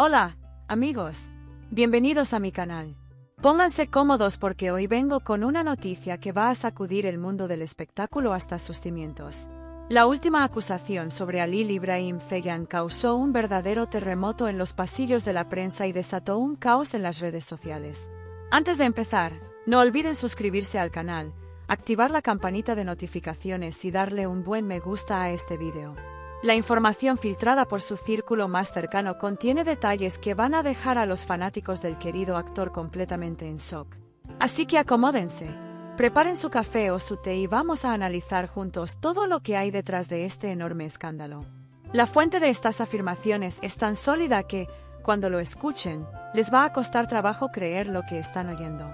Hola, amigos. Bienvenidos a mi canal. Pónganse cómodos porque hoy vengo con una noticia que va a sacudir el mundo del espectáculo hasta sus cimientos. La última acusación sobre Ali Ibrahim Ceylan causó un verdadero terremoto en los pasillos de la prensa y desató un caos en las redes sociales. Antes de empezar, no olviden suscribirse al canal, activar la campanita de notificaciones y darle un buen me gusta a este vídeo. La información filtrada por su círculo más cercano contiene detalles que van a dejar a los fanáticos del querido actor completamente en shock. Así que acomódense, preparen su café o su té y vamos a analizar juntos todo lo que hay detrás de este enorme escándalo. La fuente de estas afirmaciones es tan sólida que, cuando lo escuchen, les va a costar trabajo creer lo que están oyendo.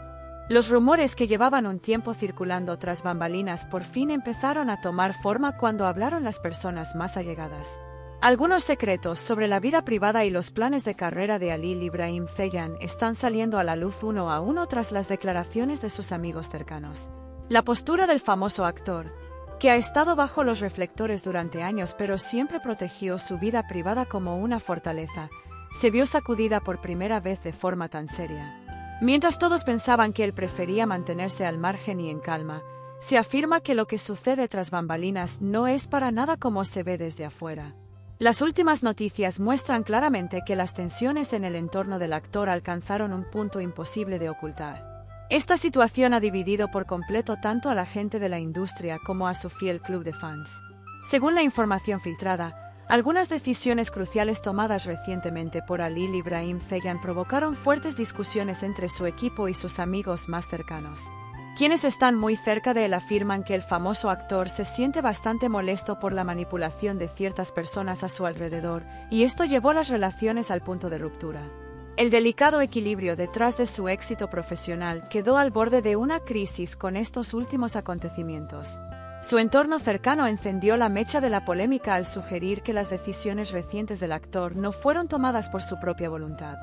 Los rumores que llevaban un tiempo circulando tras bambalinas por fin empezaron a tomar forma cuando hablaron las personas más allegadas. Algunos secretos sobre la vida privada y los planes de carrera de Ali Ibrahim Ceylan están saliendo a la luz uno a uno tras las declaraciones de sus amigos cercanos. La postura del famoso actor, que ha estado bajo los reflectores durante años pero siempre protegió su vida privada como una fortaleza, se vio sacudida por primera vez de forma tan seria. Mientras todos pensaban que él prefería mantenerse al margen y en calma, se afirma que lo que sucede tras bambalinas no es para nada como se ve desde afuera. Las últimas noticias muestran claramente que las tensiones en el entorno del actor alcanzaron un punto imposible de ocultar. Esta situación ha dividido por completo tanto a la gente de la industria como a su fiel club de fans. Según la información filtrada, algunas decisiones cruciales tomadas recientemente por Ali Ibrahim Ceylan provocaron fuertes discusiones entre su equipo y sus amigos más cercanos. Quienes están muy cerca de él afirman que el famoso actor se siente bastante molesto por la manipulación de ciertas personas a su alrededor, y esto llevó las relaciones al punto de ruptura. El delicado equilibrio detrás de su éxito profesional quedó al borde de una crisis con estos últimos acontecimientos. Su entorno cercano encendió la mecha de la polémica al sugerir que las decisiones recientes del actor no fueron tomadas por su propia voluntad.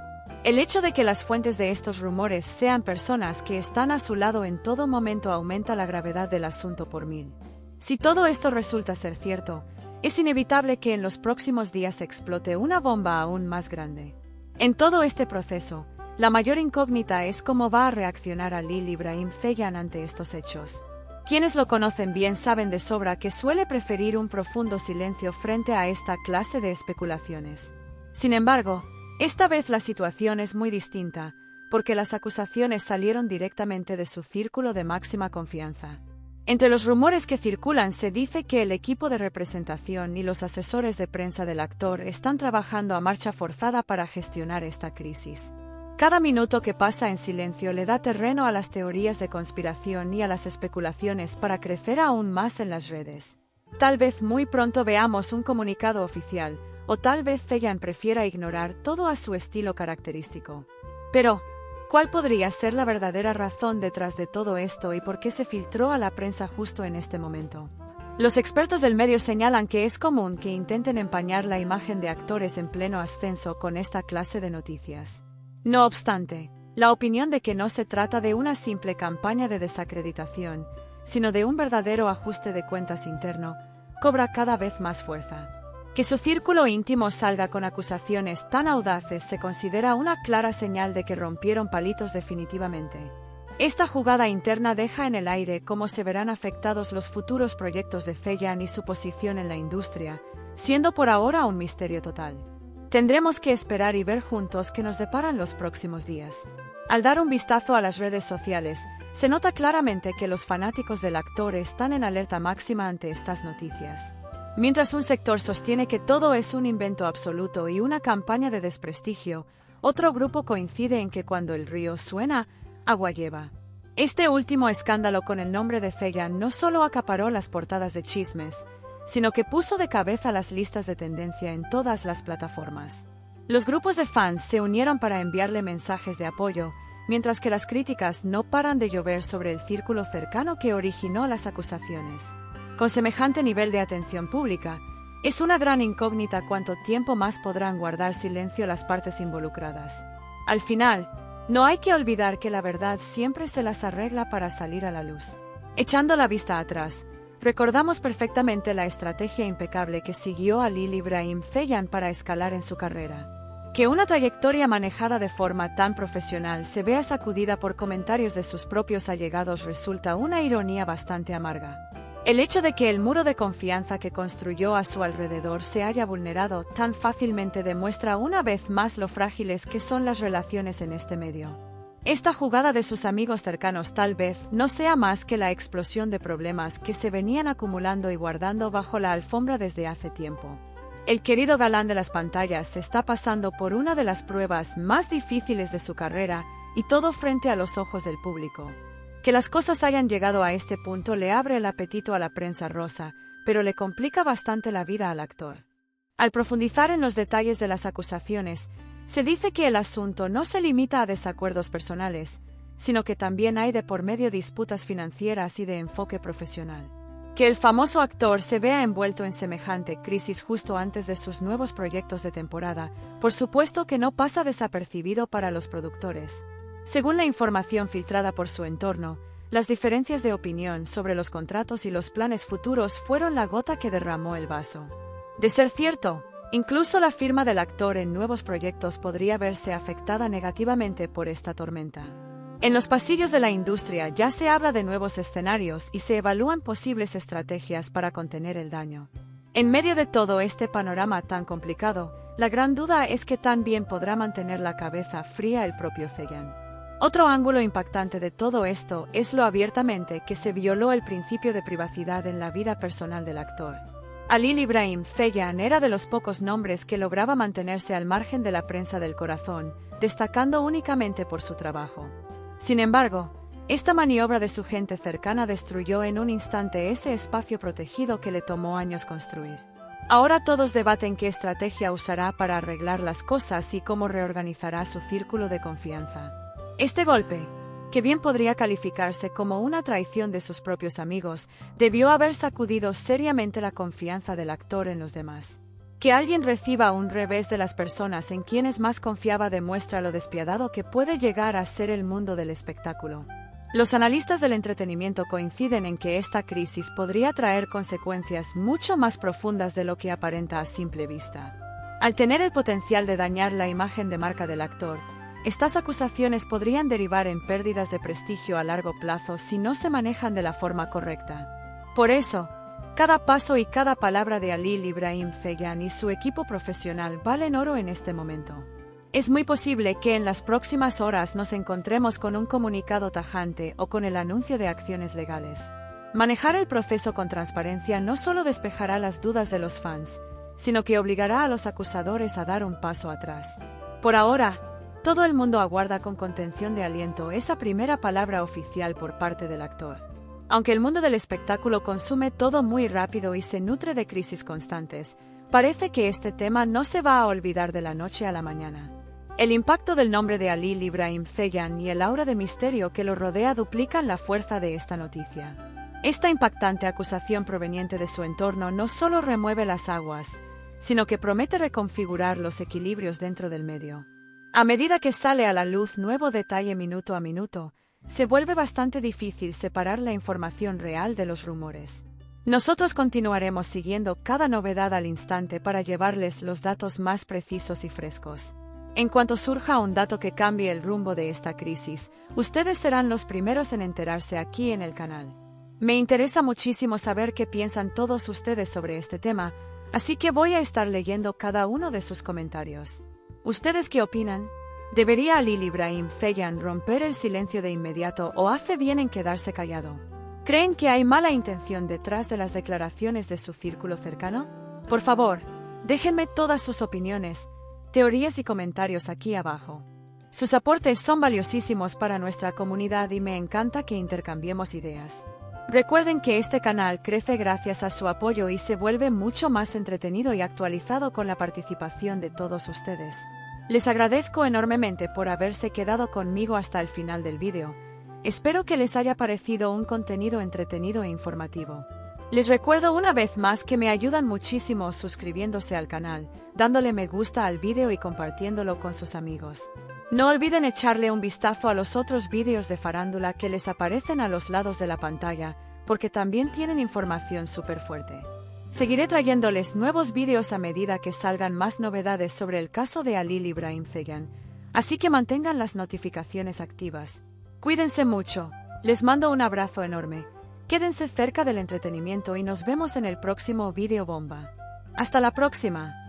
El hecho de que las fuentes de estos rumores sean personas que están a su lado en todo momento aumenta la gravedad del asunto por mil. Si todo esto resulta ser cierto, es inevitable que en los próximos días explote una bomba aún más grande. En todo este proceso, la mayor incógnita es cómo va a reaccionar Ali Ibrahim Ceylan ante estos hechos. Quienes lo conocen bien saben de sobra que suele preferir un profundo silencio frente a esta clase de especulaciones. Sin embargo, esta vez la situación es muy distinta, porque las acusaciones salieron directamente de su círculo de máxima confianza. Entre los rumores que circulan se dice que el equipo de representación y los asesores de prensa del actor están trabajando a marcha forzada para gestionar esta crisis. Cada minuto que pasa en silencio le da terreno a las teorías de conspiración y a las especulaciones para crecer aún más en las redes. Tal vez muy pronto veamos un comunicado oficial, o tal vez Ceylan prefiera ignorar todo a su estilo característico. Pero, ¿cuál podría ser la verdadera razón detrás de todo esto y por qué se filtró a la prensa justo en este momento? Los expertos del medio señalan que es común que intenten empañar la imagen de actores en pleno ascenso con esta clase de noticias. No obstante, la opinión de que no se trata de una simple campaña de desacreditación, sino de un verdadero ajuste de cuentas interno, cobra cada vez más fuerza. Que su círculo íntimo salga con acusaciones tan audaces se considera una clara señal de que rompieron palitos definitivamente. Esta jugada interna deja en el aire cómo se verán afectados los futuros proyectos de Ceylan y su posición en la industria, siendo por ahora un misterio total. Tendremos que esperar y ver juntos qué nos deparan los próximos días. Al dar un vistazo a las redes sociales, se nota claramente que los fanáticos del actor están en alerta máxima ante estas noticias. Mientras un sector sostiene que todo es un invento absoluto y una campaña de desprestigio, otro grupo coincide en que cuando el río suena, agua lleva. Este último escándalo con el nombre de Ceylan no solo acaparó las portadas de chismes, sino que puso de cabeza las listas de tendencia en todas las plataformas. Los grupos de fans se unieron para enviarle mensajes de apoyo, mientras que las críticas no paran de llover sobre el círculo cercano que originó las acusaciones. Con semejante nivel de atención pública, es una gran incógnita cuánto tiempo más podrán guardar silencio las partes involucradas. Al final, no hay que olvidar que la verdad siempre se las arregla para salir a la luz. Echando la vista atrás, recordamos perfectamente la estrategia impecable que siguió Ali Ibrahim Ceylan para escalar en su carrera. Que una trayectoria manejada de forma tan profesional se vea sacudida por comentarios de sus propios allegados resulta una ironía bastante amarga. El hecho de que el muro de confianza que construyó a su alrededor se haya vulnerado tan fácilmente demuestra una vez más lo frágiles que son las relaciones en este medio. Esta jugada de sus amigos cercanos tal vez no sea más que la explosión de problemas que se venían acumulando y guardando bajo la alfombra desde hace tiempo. El querido galán de las pantallas está pasando por una de las pruebas más difíciles de su carrera y todo frente a los ojos del público. Que las cosas hayan llegado a este punto le abre el apetito a la prensa rosa, pero le complica bastante la vida al actor. Al profundizar en los detalles de las acusaciones, se dice que el asunto no se limita a desacuerdos personales, sino que también hay de por medio disputas financieras y de enfoque profesional. Que el famoso actor se vea envuelto en semejante crisis justo antes de sus nuevos proyectos de temporada, por supuesto que no pasa desapercibido para los productores. Según la información filtrada por su entorno, las diferencias de opinión sobre los contratos y los planes futuros fueron la gota que derramó el vaso. De ser cierto, incluso la firma del actor en nuevos proyectos podría verse afectada negativamente por esta tormenta. En los pasillos de la industria ya se habla de nuevos escenarios y se evalúan posibles estrategias para contener el daño. En medio de todo este panorama tan complicado, la gran duda es que tan bien podrá mantener la cabeza fría el propio Ceyhan. Otro ángulo impactante de todo esto es lo abiertamente que se violó el principio de privacidad en la vida personal del actor. Halil İbrahim Ceyhan era de los pocos nombres que lograba mantenerse al margen de la prensa del corazón, destacando únicamente por su trabajo. Sin embargo, esta maniobra de su gente cercana destruyó en un instante ese espacio protegido que le tomó años construir. Ahora todos debaten qué estrategia usará para arreglar las cosas y cómo reorganizará su círculo de confianza. Este golpe, que bien podría calificarse como una traición de sus propios amigos, debió haber sacudido seriamente la confianza del actor en los demás. Que alguien reciba un revés de las personas en quienes más confiaba demuestra lo despiadado que puede llegar a ser el mundo del espectáculo. Los analistas del entretenimiento coinciden en que esta crisis podría traer consecuencias mucho más profundas de lo que aparenta a simple vista. Al tener el potencial de dañar la imagen de marca del actor, estas acusaciones podrían derivar en pérdidas de prestigio a largo plazo si no se manejan de la forma correcta. Por eso, cada paso y cada palabra de Halil İbrahim Ceyhan y su equipo profesional valen oro en este momento. Es muy posible que en las próximas horas nos encontremos con un comunicado tajante o con el anuncio de acciones legales. Manejar el proceso con transparencia no solo despejará las dudas de los fans, sino que obligará a los acusadores a dar un paso atrás. Por ahora, todo el mundo aguarda con contención de aliento esa primera palabra oficial por parte del actor. Aunque el mundo del espectáculo consume todo muy rápido y se nutre de crisis constantes, parece que este tema no se va a olvidar de la noche a la mañana. El impacto del nombre de Halil İbrahim Ceyhan y el aura de misterio que lo rodea duplican la fuerza de esta noticia. Esta impactante acusación proveniente de su entorno no solo remueve las aguas, sino que promete reconfigurar los equilibrios dentro del medio. A medida que sale a la luz nuevo detalle minuto a minuto, se vuelve bastante difícil separar la información real de los rumores. Nosotros continuaremos siguiendo cada novedad al instante para llevarles los datos más precisos y frescos. En cuanto surja un dato que cambie el rumbo de esta crisis, ustedes serán los primeros en enterarse aquí en el canal. Me interesa muchísimo saber qué piensan todos ustedes sobre este tema, así que voy a estar leyendo cada uno de sus comentarios. ¿Ustedes qué opinan? ¿Debería Halil İbrahim Ceyhan romper el silencio de inmediato o hace bien en quedarse callado? ¿Creen que hay mala intención detrás de las declaraciones de su círculo cercano? Por favor, déjenme todas sus opiniones, teorías y comentarios aquí abajo. Sus aportes son valiosísimos para nuestra comunidad y me encanta que intercambiemos ideas. Recuerden que este canal crece gracias a su apoyo y se vuelve mucho más entretenido y actualizado con la participación de todos ustedes. Les agradezco enormemente por haberse quedado conmigo hasta el final del vídeo. Espero que les haya parecido un contenido entretenido e informativo. Les recuerdo una vez más que me ayudan muchísimo suscribiéndose al canal, dándole me gusta al vídeo y compartiéndolo con sus amigos. No olviden echarle un vistazo a los otros vídeos de farándula que les aparecen a los lados de la pantalla, porque también tienen información súper fuerte. Seguiré trayéndoles nuevos vídeos a medida que salgan más novedades sobre el caso de Halil Ibrahim Ceylan, así que mantengan las notificaciones activas. Cuídense mucho, les mando un abrazo enorme, quédense cerca del entretenimiento y nos vemos en el próximo video bomba. ¡Hasta la próxima!